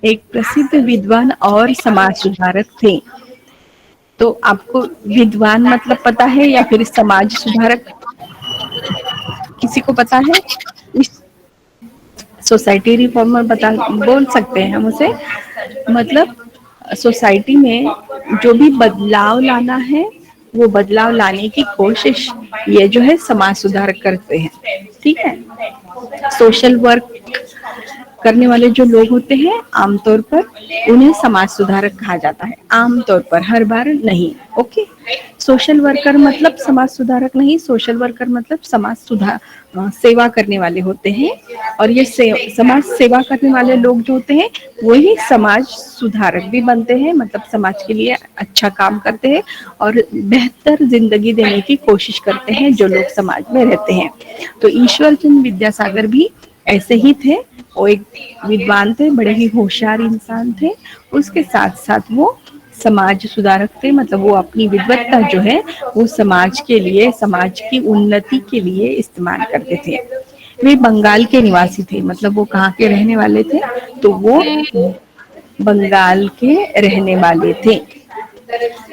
एक प्रसिद्ध विद्वान और समाज सुधारक थे। तो आपको विद्वान मतलब पता है या फिर समाज सुधारक किसी को पता है? इस सोसाइटी रिफॉर्मर बता बोल सकते हैं हम उसे। मतलब सोसाइटी में जो भी बदलाव लाना है वो बदलाव लाने की कोशिश ये जो है समाज सुधारक करते हैं। ठीक है। सोशल वर्क करने वाले जो लोग होते हैं आमतौर पर उन्हें समाज सुधारक कहा जाता है, आमतौर पर, हर बार नहीं। ओके। सोशल वर्कर मतलब समाज सुधारक नहीं, सोशल वर्कर मतलब समाज सुधार सेवा करने वाले होते हैं। और ये समाज सेवा करने वाले लोग जो होते हैं वही समाज सुधारक भी बनते हैं, मतलब समाज के लिए अच्छा काम करते हैं और बेहतर जिंदगी देने की कोशिश करते हैं जो लोग समाज में रहते हैं। तो ईश्वर चंद्र विद्यासागर भी ऐसे ही थे। वो एक विद्वान थे, बड़े ही होशियार इंसान थे। उसके साथ साथ वो समाज सुधारक थे, मतलब वो अपनी विद्वत्ता जो है वो समाज के लिए, समाज की उन्नति के लिए इस्तेमाल करते थे। वे बंगाल के निवासी थे, मतलब वो कहाँ के रहने वाले थे? तो वो बंगाल के रहने वाले थे।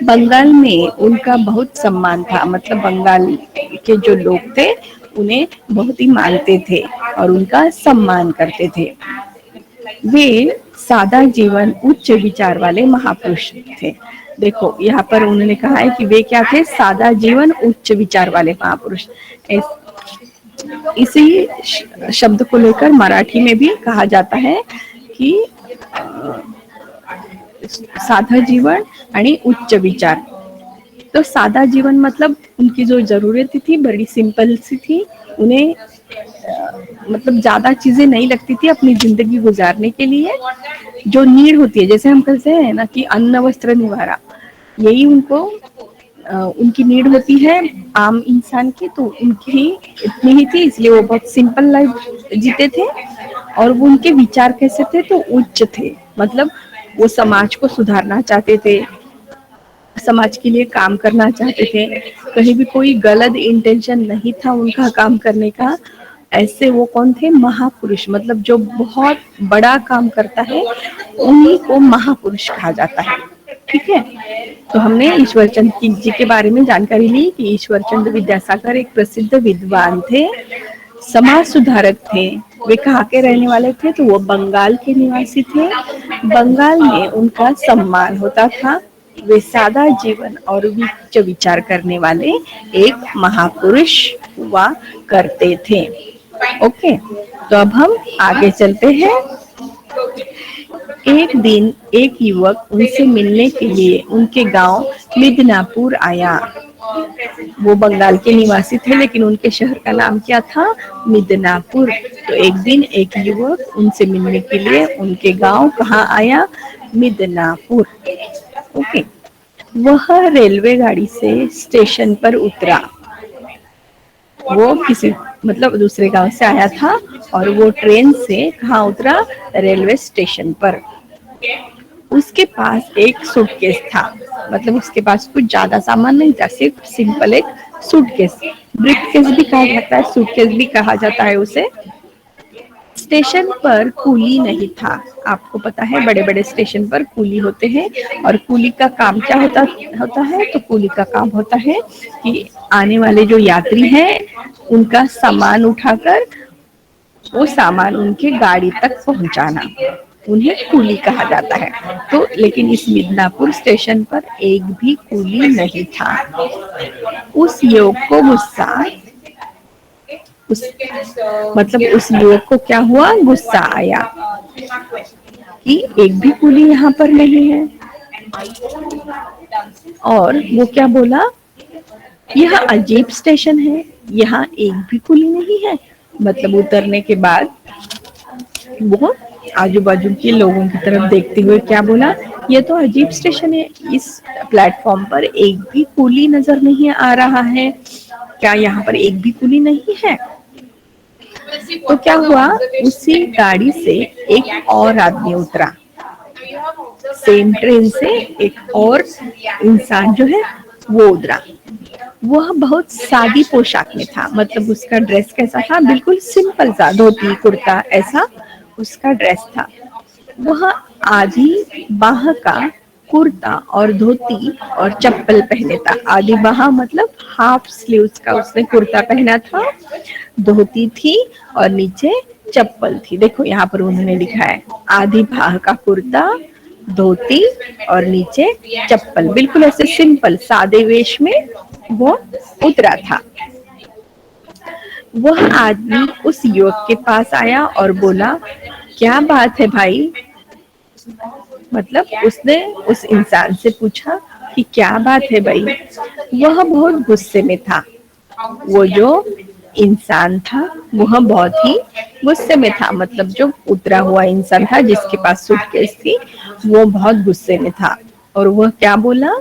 बंगाल में उनका बहुत सम्मान था, मतलब बंगाल के जो लोग थे उन्हें बहुत ही मानते थे और उनका सम्मान करते थे। वे सादा जीवन उच्च विचार वाले महापुरुष थे। देखो यहाँ पर उन्होंने कहा है कि वे क्या थे? सादा जीवन उच्च विचार वाले महापुरुष। इसी शब्द को लेकर मराठी में भी कहा जाता है कि साधा जीवन आणि उच्च विचार। तो सादा जीवन मतलब उनकी जो जरूरतें थी बड़ी सिंपल सी थी। उन्हें मतलब ज्यादा चीजें नहीं लगती थी अपनी जिंदगी गुजारने के लिए। जो नीड होती है, जैसे हम कहते हैं ना कि अन्न वस्त्र निवारा, यही उनको उनकी नीड होती है आम इंसान की। तो उनकी इतनी ही थी, इसलिए वो बहुत सिंपल लाइफ जीते थे। और वो उनके विचार कैसे थे? तो उच्च थे, मतलब वो समाज को सुधारना चाहते थे, समाज के लिए काम करना चाहते थे। कहीं भी कोई गलत इंटेंशन नहीं था उनका काम करने का। ऐसे वो कौन थे? महापुरुष, मतलब जो बहुत बड़ा काम करता है उन्हीं को महापुरुष कहा जाता है। ठीक है। तो हमने ईश्वर चंद्र जी के बारे में जानकारी ली कि ईश्वर चंद्र विद्यासागर एक प्रसिद्ध विद्वान थे, समाज सुधारक थे। वे कहाँ के रहने वाले थे? तो वो बंगाल के निवासी थे। बंगाल में उनका सम्मान होता था। वे सादा जीवन और उच्च विचार करने वाले एक महापुरुष हुआ करते थे। ओके। तो अब हम आगे चलते हैं। एक दिन एक युवक उनसे मिलने के लिए उनके गांव मिदनापुर आया। वो बंगाल के निवासी थे लेकिन उनके शहर का नाम क्या था? मिदनापुर। तो एक दिन एक युवक उनसे मिलने के लिए उनके गांव कहाँ आया? मिदनापुर। ओके। वह रेलवे गाड़ी से स्टेशन पर उतरा। वो किसी मतलब दूसरे गांव से आया था और वो ट्रेन से कहाँ उतरा? रेलवे स्टेशन पर। उसके पास एक सूटकेस था, मतलब उसके पास कुछ ज्यादा सामान नहीं था, सिर्फ सिंपल एक सूटकेस। ब्रीफकेस भी कहा जाता है, सूटकेस भी कहा जाता है उसे। स्टेशन पर कूली नहीं था। आपको पता है बड़े बड़े स्टेशन पर कूली होते हैं। और कूली का काम क्या होता होता है? तो कूली का काम होता है कि आने वाले जो यात्री हैं उनका सामान उठाकर वो सामान उनके गाड़ी तक पहुंचाना, उन्हें कूली कहा जाता है। तो लेकिन इस मिदनापुर स्टेशन पर एक भी कूली नहीं था। उस युवक को गुस्सा, उस मतलब उस युवक को क्या हुआ? गुस्सा आया कि एक भी कूली यहाँ पर नहीं है। और वो क्या बोला? यह अजीब स्टेशन है, यहाँ एक भी कूली नहीं है। मतलब उतरने के बाद वो आजू बाजू के लोगों की तरफ देखते हुए क्या बोला? ये तो अजीब स्टेशन है, इस प्लेटफॉर्म पर एक भी कूली नजर नहीं आ रहा है। क्या यहाँ पर एक भी कूली नहीं है? तो क्या हुआ? उसी गाड़ी से एक और आदमी उतरा। सेम ट्रेन से एक और इंसान जो है वो उतरा। वह बहुत सादी पोशाक में था, मतलब उसका ड्रेस कैसा था? बिल्कुल सिंपल सा, धोती कुर्ता ऐसा उसका ड्रेस था। वह आधी बाह का कुर्ता और धोती और चप्पल पहने था। आधी बाह मतलब हाफ स्लीव्स का उसने कुर्ता पहना था, धोती थी और नीचे चप्पल थी। देखो यहाँ पर उन्होंने लिखा है आधी बाह का कुर्ता, धोती और नीचे चप्पल, बिल्कुल ऐसे सिंपल सादे वेश में वो उतरा था। वह आदमी उस युवक के पास आया और बोला, क्या बात है भाई? मतलब उसने उस इंसान से पूछा कि क्या बात है भाई? वह बहुत गुस्से में था। वो जो इंसान था वह बहुत ही गुस्से में था, मतलब जो उतरा हुआ इंसान था जिसके पास सूटकेस थी वो बहुत गुस्से में था। और वह क्या बोला,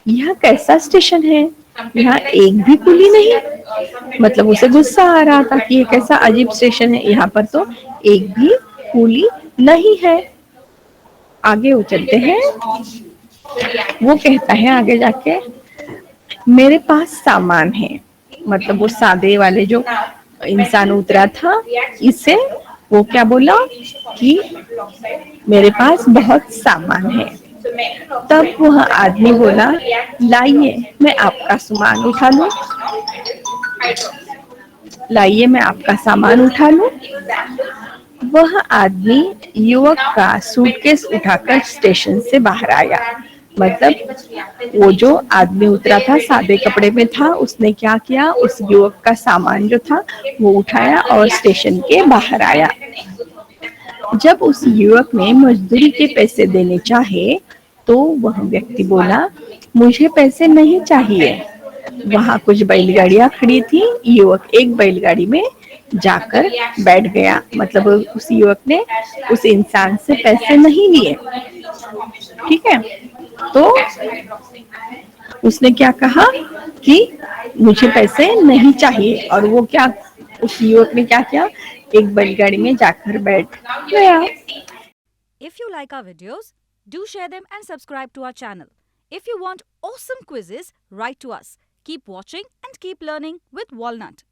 यह कैसा स्टेशन है, यहाँ एक भी कुली नहीं। मतलब उसे गुस्सा आ रहा था कि ये कैसा अजीब स्टेशन है, यहाँ पर तो एक भी कुली नहीं है। आगे वो चलते हैं, वो कहता है आगे जाके, मेरे पास सामान है। मतलब वो सादे वाले जो इंसान उतरा था, इससे वो क्या बोला कि मेरे पास बहुत सामान है। तब वह आदमी बोला, लाइए मैं आपका सामान उठा लूं, लाइए मैं आपका सामान उठा लूं। वह आदमी युवक का सूटकेस उठाकर स्टेशन से बाहर आया। मतलब वो जो आदमी उतरा था सादे कपड़े में था, उसने क्या किया, उस युवक का सामान जो था वो उठाया और स्टेशन के बाहर आया। जब उस युवक ने मजदूरी के पैसे देने चाहे तो वह व्यक्ति बोला, मुझे पैसे नहीं चाहिए। वहां कुछ बैलगाड़ियां खड़ी थी, युवक एक बैलगाड़ी में जाकर बैठ गया। मतलब उस युवक ने उस इंसान से पैसे नहीं लिए, ठीक है। तो उसने क्या कहा कि मुझे पैसे नहीं चाहिए, और वो क्या, उस युवक ने क्या किया, एक बैलगाड़ी में जाकर बैठ गया। If you like our videos, do share them and subscribe to our channel. If you want awesome quizzes, write to us. Keep watching and keep learning with Walnut.